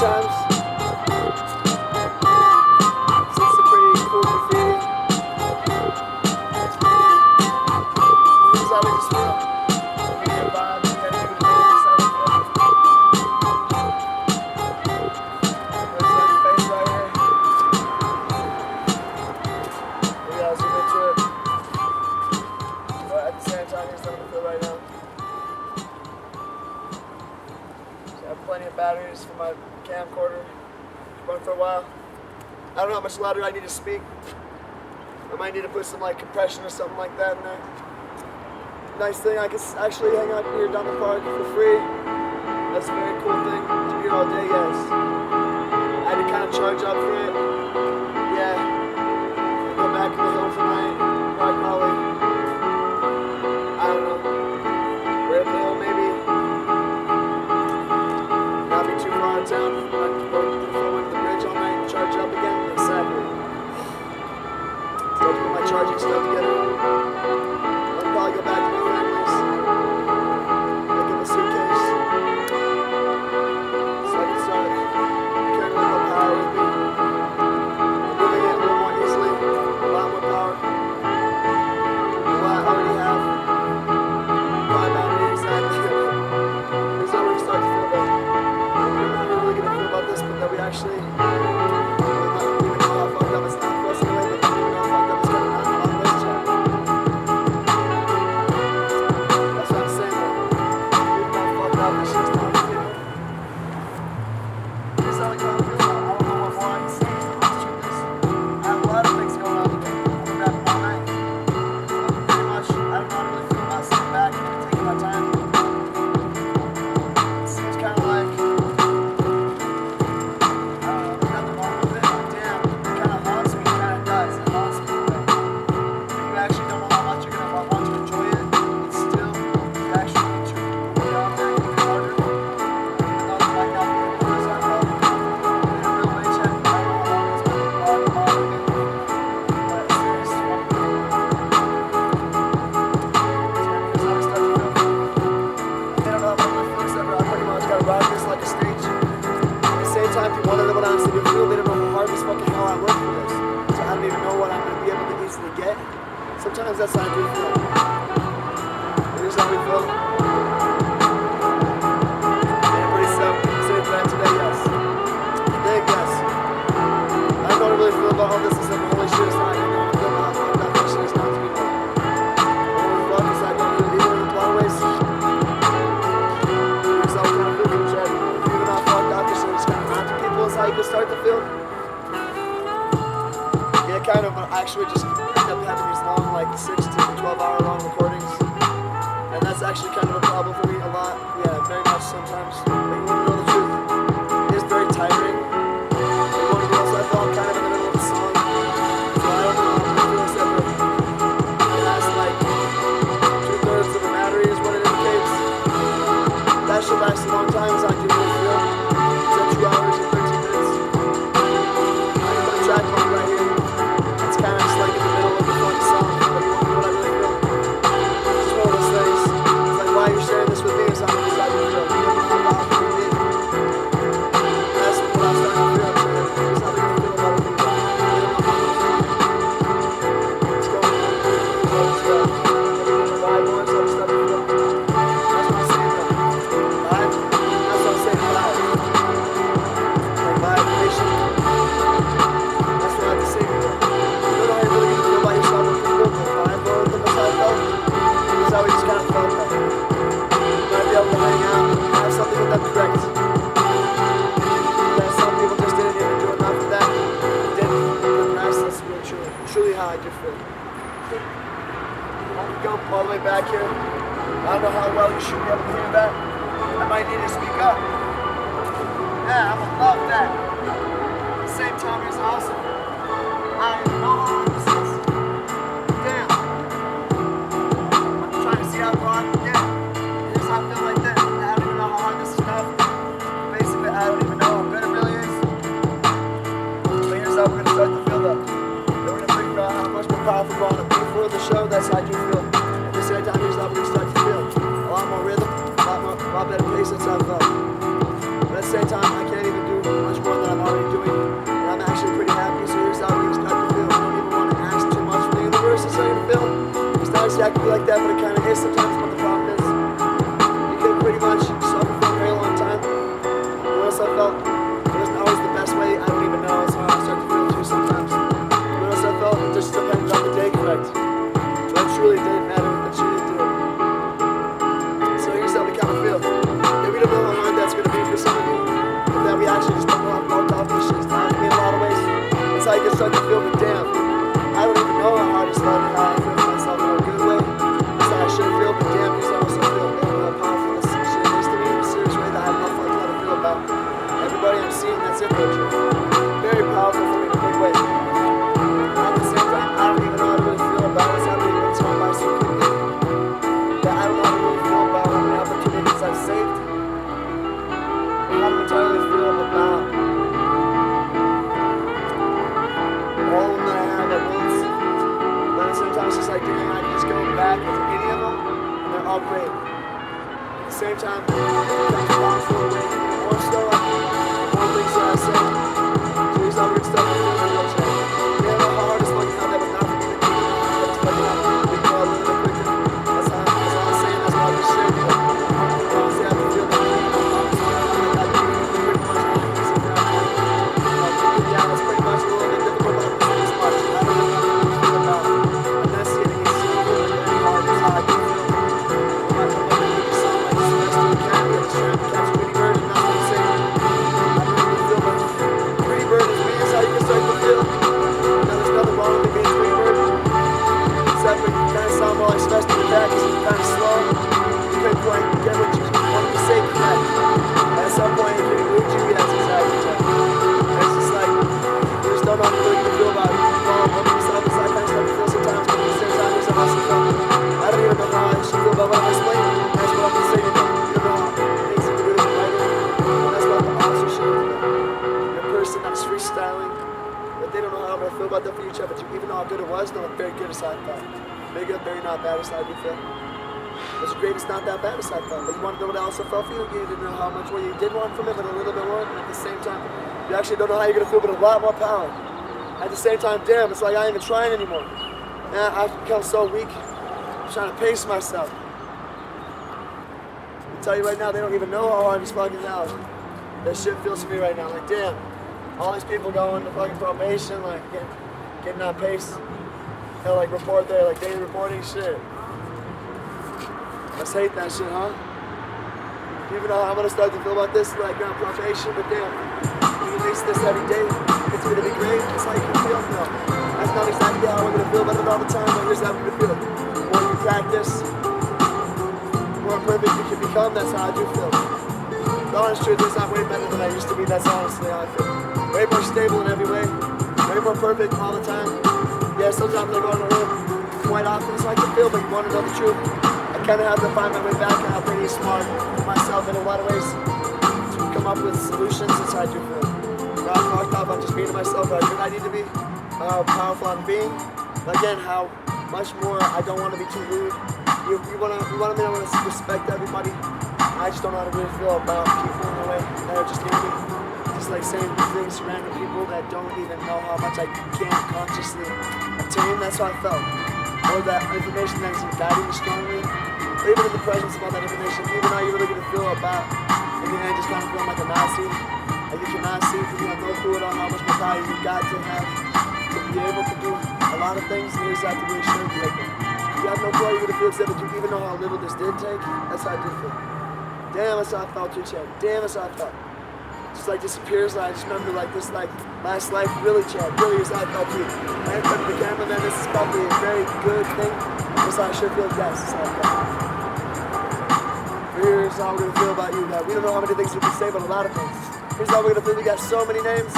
times. It's a pretty cool graffiti. This is how we just feel. Immediate vibe, you gotta give it a day, that's how we feel. There's like a face right here. Maybe I'll zoom into it. But at the same time, here's how I feel right now. I have plenty of batteries for my camcorder. Run for a while. I don't know how much louder I need to speak. I might need to put some like compression or something like that in there. Nice thing, I can actually hang out here down the park for free. That's a very cool thing to be here all day, yes. I had to kind of charge up for it. Yeah. Go back in the hill tonight. Probably. I don't know. We're at the hill maybe. Not be too far out of town. I can go to the bridge all night and charge up again. Exactly. Start to put my charging stuff together. I'll probably go back to my family's. Pick up a suitcase. So I can start carrying a little power with me. Moving it a little more easily. A lot more power. What I already have. 5 batteries exactly. Here's how we start to feel that. We're not really going to feel about this, but that we actually even know how fucked up it's not for us anyway, but we know how fucked up it's going to not for us yet. That's what I'm saying, though. Even though fucked up, it's just not for you. Here's how we go. I don't know what more I can say. Let's shoot this. I have a lot of things going on today. I've been rapping all night. Pretty much, I don't know how to really feel about sitting back and taking my time. It seems kind of like people wonder what I'm saying. They don't know how hard as fucking hell I work for this. So I don't even know what I'm going to be able to easily get. Sometimes that's how I do feel. Here's how we feel. Yeah, pretty sitting back today, yes. Today, yes. I don't really feel about all this. It's like, holy shit, it's not. I know I'm feeling how fucked up this shit is not to be done. What the fuck is that going to do? Even in the long ways. Here's how we kind of feel from Jed. Even how fucked up this shit is kind of not to people is how you can start to feel. Yeah, kind of, but actually just end up having these long, like 6 to 12 hour long recordings. And that's actually kind of a problem for me a lot. Yeah, very much sometimes. But you want to know the truth. It is very tiring. One of those I felt kind of in the middle of a song. So I don't know how I'm feeling separate. The last like 2/3 of the battery is what it indicates. That should last a long time, so I can really feel. It's at 2 hours and 13 minutes. I can put a track on right here. It's kind of just like in the middle of the fucking song. But you want to know what I really feel? It's just one of those things. It's like, why are you sharing this with me? It's not because I really feel. You don't know how loud you can be. That's what I'm starting to feel. It's how they're going to feel about it. They don't know how much it's going on. It's going on. Everything vibe on, so I'm starting to feel. That's what I'm saying though. Vibe? That's what I'm saying, vibe. Like vibration. That's what I have to say to you. You don't know how you're really going to feel about yourself with people, but vibe or the most I felt. It's how we just kind of felt that. You might be able to hang out, have something with them correct. That some people just didn't even do enough of that. Didn't. And that's really truly how I do feel. I can go all the way back here. I don't know how well you should be able to hear that. I might need to speak up. Yeah, I would love that. At the same time, it's awesome. I don't even know how long this is. Damn. I'm trying to see how far I can get. Here's how I feel like this. I don't even know how long this is now. Basically, I don't even know how good it really is. But here's how we're going to start to feel up. Then we're going to figure out how much more powerful we're going to be for the show. That's how I do feel. At the same time, here's how we're going to start to feel. A lot more rhythm, a lot better pace. That's how I felt. But at the same time, I can't even do much more than I'm already doing, and I'm actually pretty happy. So here's how we start to feel. I don't even want to ask too much from the universe to say to feel. It's not exactly like that, but it kind of is sometimes. But the problem is, you can pretty much suffer for a very long time. What else I felt? It wasn't always the best way. I don't even know. That's how I start to feel too sometimes. What else I felt? It just depends on the day, correct? But it truly didn't matter. It truly did. So here's how we kind of feel. Yeah, we don't know how hard that's going to be for some of you. But then we actually just don't know how to talk this shit. It's time to me in a lot of ways. That's how you can start to feel, but damn, I don't even know how hard it's felt and how I feel myself in a good way. That's how I should feel, but damn, here's how I also feel. Damn, how powerful this shit is to me in a serious way that I have no fucking how to feel about. Everybody I'm seeing that's in there, very powerful for me in a big way. At the same time, I don't even know how to really feel about what's happening when it's gone by so quickly. That I don't know how to really feel about how many opportunities I've saved. And how to entirely feel about all of them that I have at once. But at the same time, it's just like, dang, I can just go back into any of them, and they're all great. At the same time, that's a lot for away. More so, more things that I say. So here's how we're gonna start with the real chat. Man, how hard is fucking how that was not for me to do. That's fucking how we go a little bit quicker. That's how I'm saying, that's why I just shared it. Honestly, I can feel that. Yeah, that's pretty much a little bit difficult, but I'm saying this much. I don't know how to feel about enunciating it so very hard. That's how I do feel. I'm not going to make it sound like Sylvester the Cat. I'm just trying to catch Pretty Bird, and that's what I'm saying. I don't really feel, but Pretty Bird is me. That's how you can start to feel. Now, there's nothing wrong with me being Pretty Bird. Except for you kind of sound more like Sylvester the Cat because you're kind of slow. You couldn't quite get what you wanted to say correct. At some point, if you lose you, that's exactly right. It's just like, you just don't know how to feel about it. Yourself, it's like I start to feel sometimes, but at the same time, there's a hustle from it. I don't even know how I should feel about what I'm explaining. That's what I'm saying. You don't know how things you can do as a writer. And that's what the authorship is. A person that's freestyling, but they don't know how I'm going to feel about that for each other. But even though how good it was, no, very good as I thought. Very good, very not bad as I do feel. It's great, it's not that bad as I thought. But you want to know what I also felt for you? You didn't know how much more you did want from it, but a little bit more. And at the same time, you actually don't know how you're going to feel, but a lot more power. At the same time, damn, it's like I ain't even trying anymore. And I've become so weak. I'm trying to pace myself. I tell you right now, they don't even know how hard this fucking out. That shit feels to me right now. Like, damn, all these people going to fucking probation, like, getting on pace. They'll, like, report there, like, daily reporting shit. Let's hate that shit, huh? Even though I'm gonna start to feel about this, like, on probation, but damn, we release this every day. It's gonna be great. It's how you can feel. No, that's not exactly how we're gonna feel about it all the time, but here's how we're gonna feel. The more you practice, the more perfect you can become. That's how I do feel. The honest truth is I'm way better than I used to be. That's honestly how I feel. Way more stable in every way. Way more perfect all the time. Yeah, sometimes I go on a limb. Quite often it's like I feel, but you wanna know the truth. I kind of have to find my way back, and I'm pretty smart with myself in a lot of ways to come up with solutions. That's how I do feel. Not fucked up, I'm just being myself how good I need to be, how powerful I'm being. But again, how much more I don't want to be too rude. You want to respect everybody. I just don't know how to really feel about people in a way that are just near me. Just like saying things to random people that don't even know how much I can't consciously obtain. That's how I felt. Or that information that isn't guiding me strongly. Or even in the presence of all that information, even how you're really going to feel about, in the end, just kind of feeling like a Nazi. Like you cannot see, because you have no clue at all how much more power you got to have to be able to do a lot of things. And you just have to really show you like it. You have no clue how you're going to feel, except that you even know how little this did take. That's how I did feel. Damn, that's how I felt too, Chad. Damn, that's how I felt. Just like disappears, like I just remember like this, like last life, really, Chad, really is how I felt too. I ain't the camera, man, this is probably a very good thing. That's how I should feel, yes, that's how I felt. Here's how we're gonna feel about you, that we don't know how many things we can say about a lot of things. Here's how we're gonna feel, we got so many names.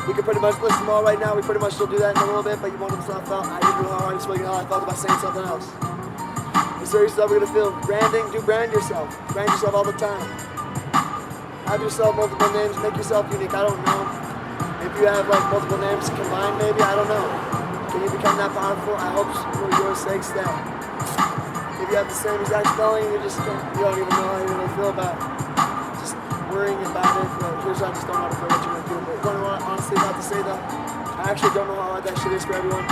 We can pretty much list them all right now, we pretty much still do that in a little bit, but you won't know how I felt. I didn't know how hard it's feeling, how I felt about saying something else. So here's how we're gonna feel. Branding, do brand yourself. Brand yourself all the time. Have yourself multiple names, make yourself unique, I don't know. If you have like multiple names combined maybe, I don't know. Can you become that powerful? I hope for your sakes that if you have the same exact spelling, you don't even know how you really feel about just worrying about it. Well, here's how I just don't know how to feel what you're gonna do. But what I'm honestly about to say though, I actually don't know how hard that shit is for everyone.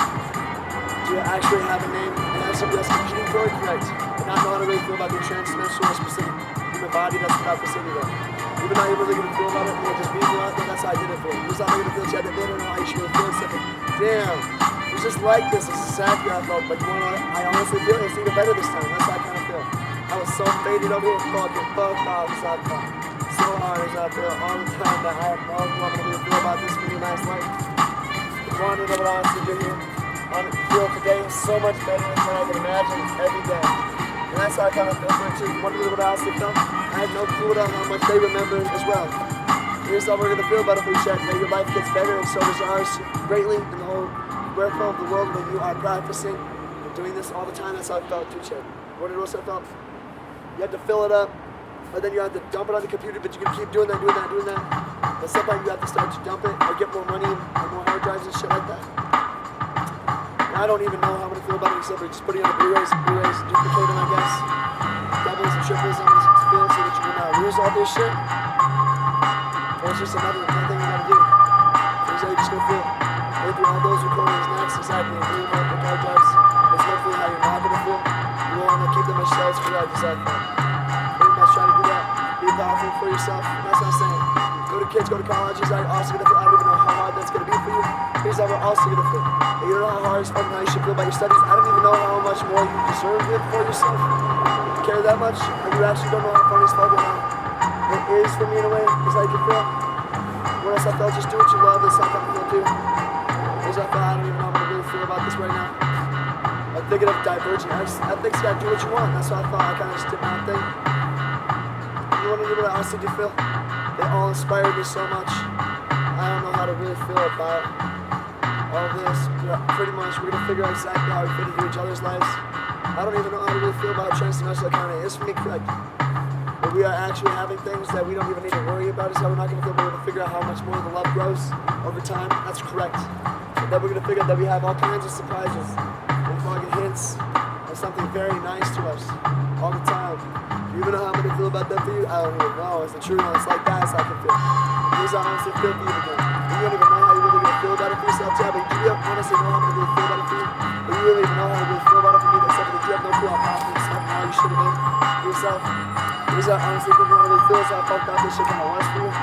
Do you actually have a name and have somebody else competing for it? Correct. And not know how to really feel about the transdimensional or specific human body that's without facility though. Even though you're really gonna feel about it, just being you out, that's how I did it for you. Here's how I'm gonna feel Chad, they don't know how you should really feel except for, damn, it's just like this. This is exactly how I felt. Like I honestly feel it's even better this time. That's how I kind of feel. I was so faded over here, fucking fucked off as I felt. So hard as I feel all the time that I have no clue I'm gonna feel about this really nice life. The wanted of it honestly do here. I feel today is so much better than I can imagine every day. And that's how I kind of feel for it too. Wonder what I honestly felt. I have no clue about how much they remember as well. Here's how we're gonna feel about it for you, Chad. May your life gets better and so does ours greatly in the whole wherefore of the world when you are practicing and doing this all the time. That's how I felt too, Chad. What else I felt? You had to fill it up, but then you had to dump it on the computer, but you can keep doing that. At some point you have to start to dump it or get more money and more hard drives and shit like that. And I don't even know how I'm gonna feel about it except for just putting on the Blu-rays, duplicate them, I guess. Doubles and triples on this film so that you can lose all this shit. Or it's just another thing you gotta do. Here's how you're just gonna feel. Go through all those recordings next, exactly, and bring them up with hard drives. It's hopefully how you're not gonna feel. You want to keep them as shells for that, just like that. Pretty much try to do that. Be powerful for yourself. That's what I'm saying. Go to kids, go to colleges. I'm also gonna feel. I don't even know how hard that's gonna be for you. Here's how we're also gonna feel. And you don't know how hard it's fucking how you should feel about your studies. I don't even know how much more you deserve it for yourself. You care that much, and you actually don't know how funny it's fucking how it is for me in a way. It's like you feel. What else I felt? Just do what you love. That's how I feel too. Here's how I feel. I don't even know how I'm gonna really feel about this right now. I'm thinking of diverging. I think you gotta do what you want. That's how I thought. I kind of just did my own thing. You want to know what I honestly do feel? They all inspired me so much. I don't know how to really feel about all this. But pretty much, we're gonna figure out exactly how we fit into each other's lives. I don't even know how to really feel about transdimensional kind of is for me, correct? But we are actually having things that we don't even need to worry about. Is how we're not gonna feel. We're gonna figure out how much more the love grows over time. That's correct. And then we're gonna figure out that we have all kinds of surprises. Fucking hints of something very nice to us all the time. Do you even know how I'm gonna feel about that for you? I don't even know. It's the true one. It's like that. It's how I can feel. Here's how I honestly feel for you again. You don't even know how you're really gonna feel about it for yourself, Chad, but you honestly know how I'm gonna really feel about it for you. But you really even know how to really feel about it for me, except that you have no clue how powerful yourself and how you should have been for yourself. Here's how I honestly think you wanna really feel. Is how fucked up this shit kind of was for you.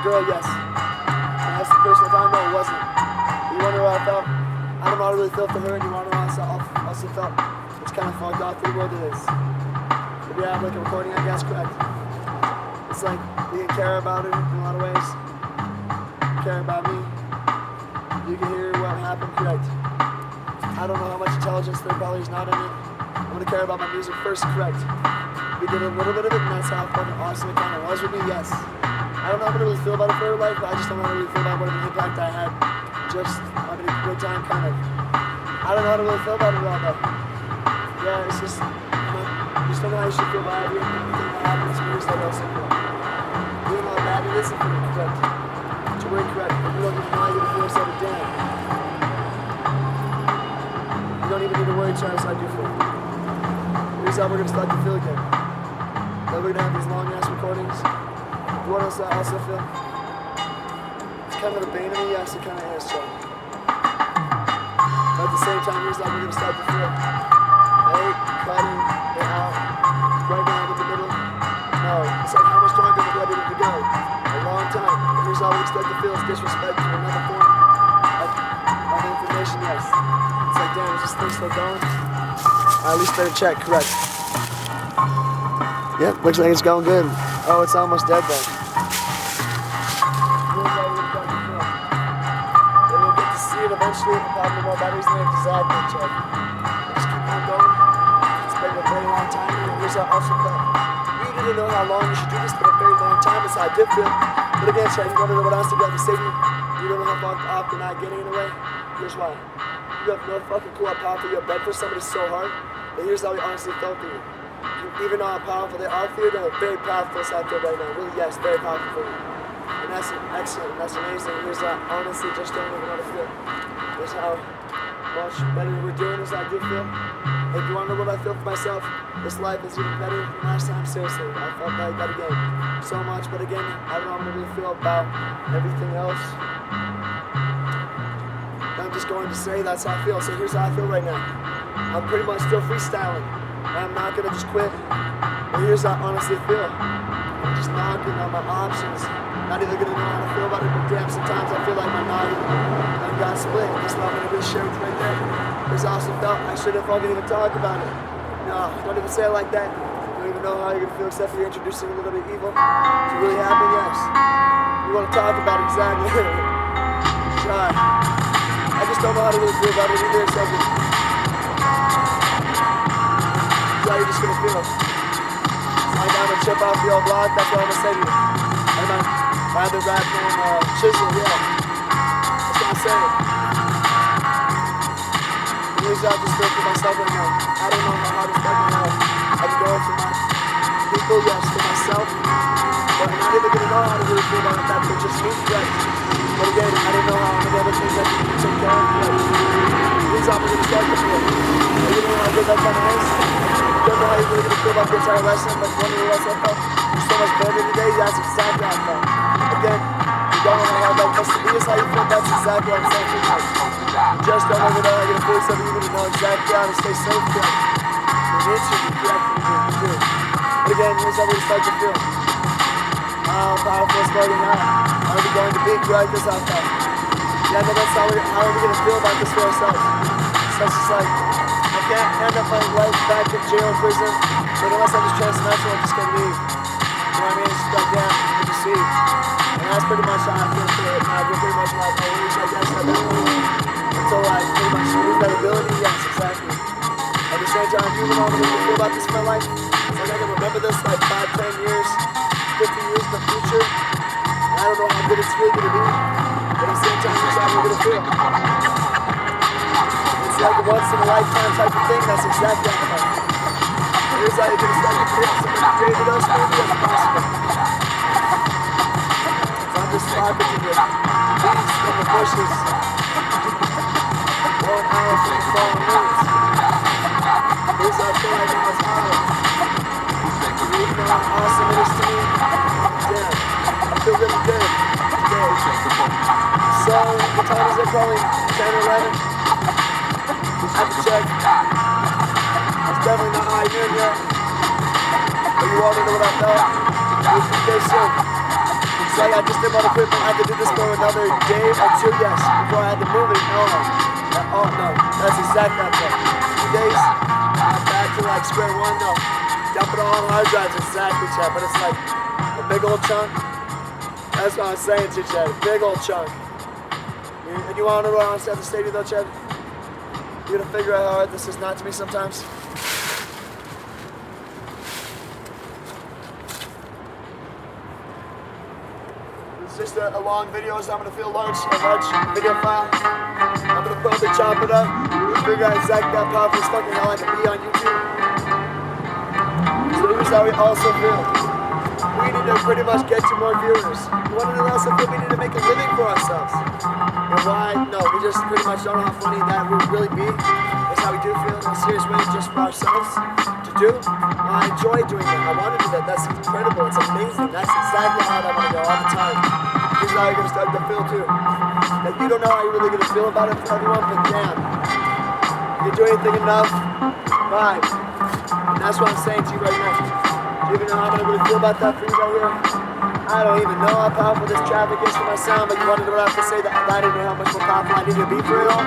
Girl, yes. And that's the person that I know it wasn't. You wonder how I felt? I don't know how to really feel for her, and you want to know how I also felt. It's kind of fucked off for the world it is. If you have like a recording, I guess, correct. It's like you can care about it in a lot of ways. Care about me. You can hear what happened, correct. I don't know how much intelligence there probably is not in it. I'm gonna care about my music first, correct. We did a little bit of it, and that's how fucking awesome it kind of was with me, yes. I don't know how to really feel about it for her life, but I just don't know how to really feel about whatever impact I had. Just having a good time, kind of. I don't know how to really feel about it all, though. Yeah, it's just, just don't know how you should feel about everything that happens to me. Is that also feel? You don't know how bad it is if you're correct. To work correct, but you don't even know how you're gonna feel so damn. You don't even need to worry, Charles, how you feel. Here's how we're gonna start to feel again. Then we're gonna have these long ass recordings. You want us to also feel? Kind of the bane of me, yes, it kind of is, so. But at the same time, here's how we're gonna start to feel. I hate cutting it out right now in the middle. No, it's like how much longer am I ready to go? A long time. And here's how we start to feel is disrespect to another form of information, yes. It's like, damn, is this thing still going? At least better check, correct. Yep, looks like it's going good. Oh, it's almost dead then. Eventually, probably more batteries than exactly check. Just keep on going. It's been a very long time. And here's how I also felt. You didn't know how long you should do this, but a very long time. That's how I did feel. But again, Chad, you want to know what else to be able to say to you? You don't know how fucked off you're not getting in the way. Here's why. You have no fucking clue how powerful your bed for somebody so hard. But here's how we honestly felt for you. You even know how powerful they are for you. They're very powerful out there right now. Really, yes, very powerful for you. And that's excellent, and that's amazing. Here's how honestly just don't even know how to feel. Here's how much better we're doing as I do feel. If you want to know what I feel for myself, this life is even better than last time. Seriously, I felt like that again so much, but again, I don't know how I really feel about everything else. I'm just going to say that's how I feel. So here's how I feel right now. I'm pretty much still freestyling. I'm not gonna just quit. But here's how I honestly feel. I'm just knocking on my options. Not even gonna know how to feel about it, but damn, sometimes I feel like my noggin got split. That's not gonna be shared right there. Because I also felt I shouldn't fucking even talk about it. No, don't even say it like that. You don't even know how you're gonna feel except for you're introducing a little bit of evil. If it really happened, yes. You wanna talk about it exactly. God. I just don't know how to really feel about it either, except that how you're just gonna feel. It's like I'm gonna chip off the old block, that's what I'm gonna say to you. I'm the rap name, Chisel, yeah. That's what I'm saying. The reason I just feel for myself right now. I don't know how hard it's fucking hell. I'm going for my people, yes, for myself. But I'm not even gonna know how to really feel about that, but just me, right? But again, I didn't know how many other things I could take care of, right? These are gonna start to feel. I didn't know how good that kind of is. I don't know how you're really gonna feel about the entire lesson, but one of the lessons I felt was so much better today, that's exactly how I felt. Again, you don't know how hard that must be, is how you feel, that's exactly what I'm saying to you. You just don't know how you're gonna feel, so you're gonna know exactly how to stay safe, correct? You need to be correct, you do. But again, here's how we start to feel. How powerful it's going now. How are we going to be correct as I felt? Yeah, no, that's how are we going to feel about this for ourselves? So it's just like, I can't end up my life back in jail or prison, but unless I'm just transnational, I'm just going to leave. You know what I mean? It's just like, damn, good to see. And that's pretty much how I feel for it. I feel pretty much like, I lose, I guess, I don't know. Until I pretty much lose that ability, yes, exactly. At the same time, you know how I'm going to feel about this in my life? It's like I can remember this like 5, 10 years, 50 years in the future. I don't know how good it's really going to be, but at the same time, here's how we're going to feel. It's like a once-in-a-lifetime type of thing. That's exactly how I feel. Here's how you're going to start to feel. Somebody created us, maybe that's possible. So I'm just talking to the leaves from the bushes. 1 hour from the fallen leaves. Here's how I feel right now. It's hard. You know how awesome it is to me. Damn, I feel really good today. So, what time is it? Probably 10 or 11. I have to check. It's definitely not high noon yet. But you all know what I felt. It was very soon. So yeah, I just did my equipment. I could do this for another day or 2, yes. Before I had to move it. Oh no, that's exactly how I felt. 2 days, I'm back to like square one, no. Dump it all on hard drives, exactly, Chad, but it's like a big old chunk. That's what I'm saying to you, Chad, big old chunk. And you want to know what I honestly have to say to you though, Chad? You're gonna figure out how hard this is not to me sometimes. It's just a long video, so I'm gonna feel a large video file. I'm gonna probably chop it up, figure out exactly how powerful this fucking hell I can be on YouTube. So here's how we also feel. We need to pretty much get to more viewers. We want to also feel we need to make a living for ourselves. And why? No, we just pretty much don't know how funny that would really be. That's how we do feel in a serious way just for ourselves to do. I enjoy doing that. I want to do that. That's incredible. It's amazing. That's exactly how I want to go all the time. Here's how you're going to start to feel too. That you don't know how you're really going to feel about it for everyone, but damn. If you do anything enough, fine. And that's what I'm saying to you right now. Do you even know how I'm going to really feel about that for you right here? I don't even know how powerful this traffic is for my sound, but you wanted to have to say that I didn't know how much more powerful I need to be for it all.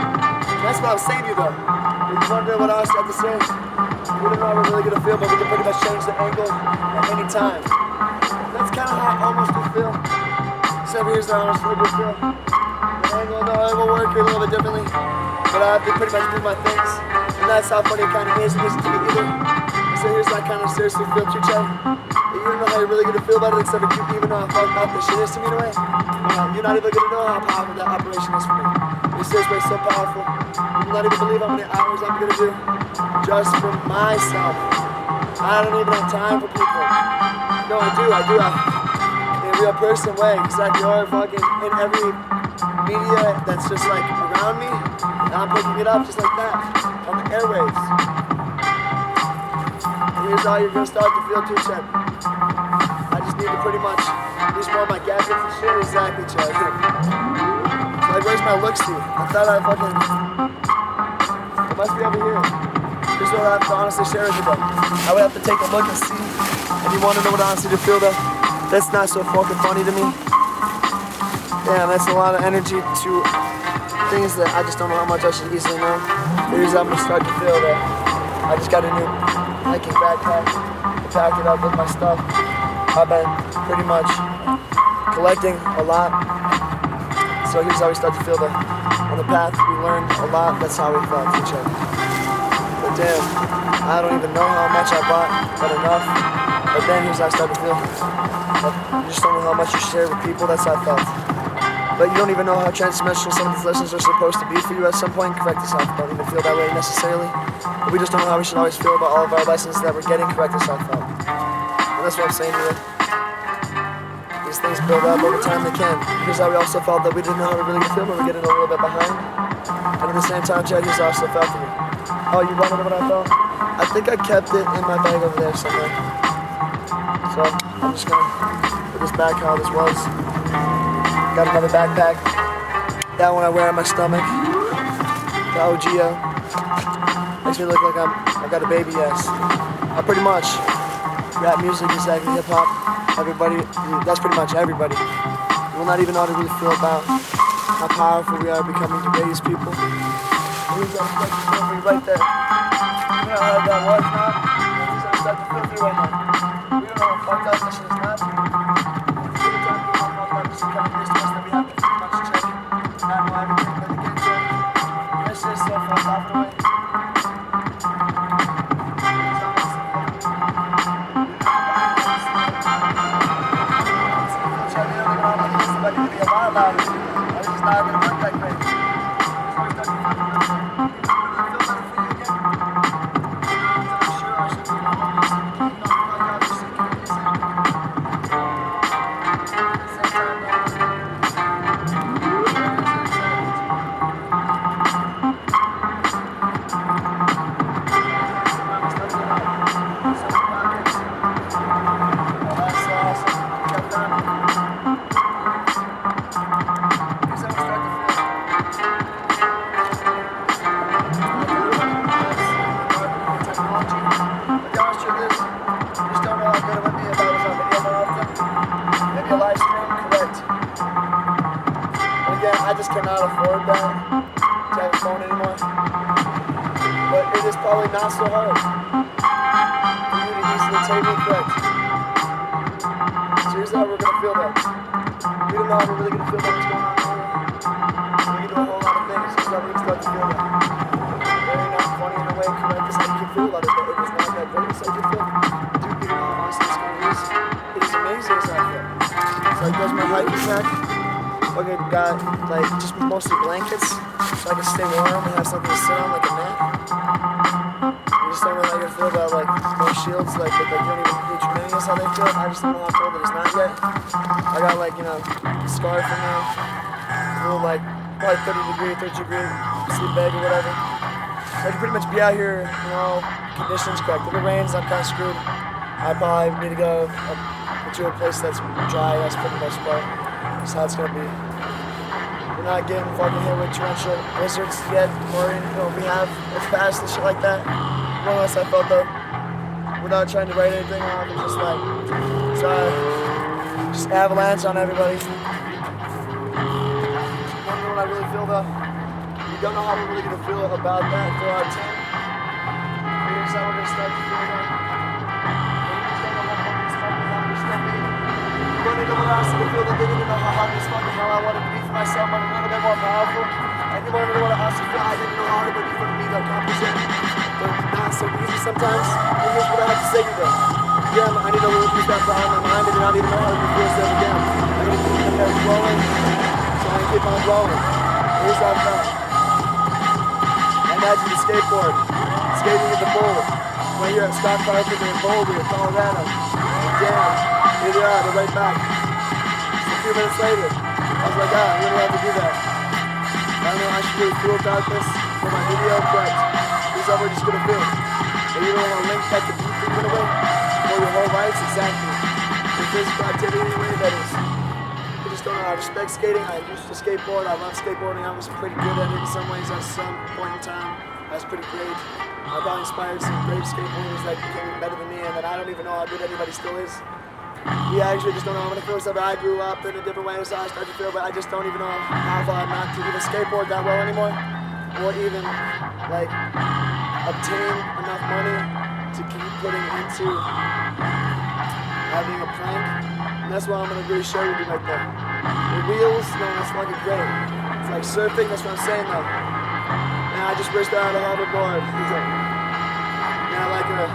That's what I was saying to you though. If you wanted to know what I have to say, we don't know how we're really going to feel, but we can pretty much change the angle at any time. That's kind of how I almost do feel. Except here's how I almost do feel. The angle, no, it will work a little bit differently, but I have to pretty much do my things. And that's how funny it kind of is. It isn't to me either. So here's how I kind of seriously feel too, Chad. You don't know how you're really going to feel about it, except if you even know how fucked up this shit is to me in a way. You're not even going to know how powerful that operation is for me. This is way so powerful. You will not even believe how many hours I'm going to do just for myself. I don't even have time for people. No, I do. In a real person way, because like you're fucking in every media that's just like around me, and I'm picking it up just like that on the airwaves. here's how you're gonna start to feel too, Chad. I just need to pretty much use more of my gadgets and shit. Exactly, Chad. So like, where's my looks to? I thought I must be over here. Here's what I have to honestly share with you, bro. I would have to take a look and see. And you want to know what honestly to feel, though? That's not so fucking funny to me. Damn, that's a lot of energy to things that I just don't know how much I should easily know. Here's how I'm gonna start to feel that I just got a new hiking backpack to pack it up with my stuff. I've been pretty much collecting a lot. So here's how we start to feel that on the path we learned a lot. That's how we felt each other. But damn, I don't even know how much I bought, but enough. But then here's how I start to feel. You just don't know how much you share with people. That's how I felt. But you don't even know how transdimensional some of these lessons are supposed to be for you at some point. Correct yourself. Don't even feel that way necessarily. But we just don't know how we should always feel about all of our lessons that we're getting. Correct yourself. And that's what I'm saying here. These things build up over time. They can. Here's how we also felt that we didn't know how to really feel, but we're getting a little bit behind. And at the same time, Chad, here's how I still felt for me. Oh, you want to know what I felt? I think I kept it in my bag over there somewhere. So I'm just gonna put this back how this was. Got another backpack. That one I wear on my stomach. The OGO. Makes me look like I got a baby ass. I pretty much rap music, exactly, hip hop. Everybody, that's pretty much everybody. You will not even know how to really feel about how powerful we are becoming today's people. Here's how I start to feel for you right there. You know how that was now? Here's how I start to feel for you right now. We don't know what fucked up this shit is not. I just cannot afford that to have a phone anymore. But it is probably not so hard for you to easily take me correct. So here's how we're gonna feel that. We don't know how we're really gonna feel that what's going on here. We can do a whole lot of things. Here's how we're gonna start to feel that. Very not funny in a way, correct? This is how you can feel about it, but it is not that great. It's how you can feel. Dude, you know how honestly this is. It is amazing as I feel. So I goes my hiking pack. Fucking got like just mostly blankets so I can stay warm and have something to sit on like a mat. You just don't know how you feel about like those shields, like you don't even do tremendous how they feel. I just don't know how cold it is not yet. I got like, you know, a scarf in there, a little like probably 30 degree sleep bag or whatever. So I can pretty much be out here, you know, conditions correct. If it rains, I'm kind of screwed. I probably need to go to a place that's dry, that's for the most part. That's how it's gonna be. We're not getting fucking hit with torrential blizzards yet, or we have it's past and shit like that. More or less I felt though, without trying to write anything off, it's just like, just avalanche on everybody. You don't know what I really feel though. You don't know how we're really gonna feel about that for our team. Here's how we're gonna start to feel that. You don't know what else to feel that they didn't know how hard this fucking hell I wanted to be for myself, but I'm a little bit more powerful. And you want to know what else to feel I didn't know how hard it would be for me to accomplish it. But not so easy sometimes. And here's what I have to say to you though. Again, I need to lose that behind my mind and not even know how to feel so again. I need to keep that growing, so I can keep on growing. Here's how I'm done. I imagine the skateboard, skating in the boulder. Right here at Scott Carpenter in Boulder, Colorado. Damn. Here they are, they're right back. Just a few minutes later, I was like, I'm really have to do that. I don't know, I should really feel about this for my video, but here's how we're just gonna feel. Maybe you don't want to link that to be for given away for your whole life. Exactly. Your physical activity anyway, that is. I just don't know. I respect skating. I used to skateboard. I love skateboarding. I was pretty good at it in some ways at some point in time. That's pretty great. I probably inspired some great skateboarders that became better than me, and that I don't even know how good anybody still is. Yeah, I actually just don't know how many feels ever. I grew up in a different way, so I started to feel, but I just don't even know how far I'm not to even skateboard that well anymore, or even like obtain enough money to keep putting into having a plank. And that's what I'm gonna really show you, like the wheels. No, that's fucking great. It's like surfing. That's what I'm saying though. And I just wish that I had a hoverboard. Yeah, like a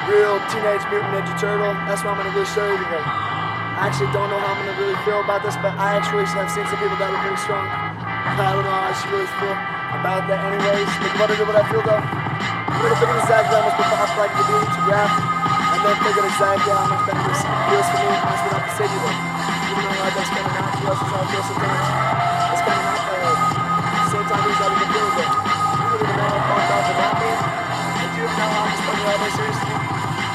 real Teenage Mutant Ninja Turtle. That's what I'm gonna really show you today. I actually don't know how I'm gonna really feel about this, but I actually have seen some people that are pretty strong. I don't know how I should really feel about that anyways. But what I feel though, I'm gonna figure exactly how much I'm like to do to rap, and then figure exactly how much better this feels for me. That's what I have to say to you. Even though like that's kind of not to us, it's how it feels sometimes. It's kind of not bad. At the same time, it's how we can feel it. You don't even know how fucked up about me. But you know how I'm just fucking out there seriously.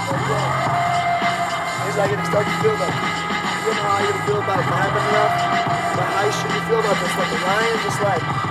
But yeah, it's like it's starting to feel that. You don't know how you're gonna feel about it happening enough, but how should you feel about this? Like the Lions, just like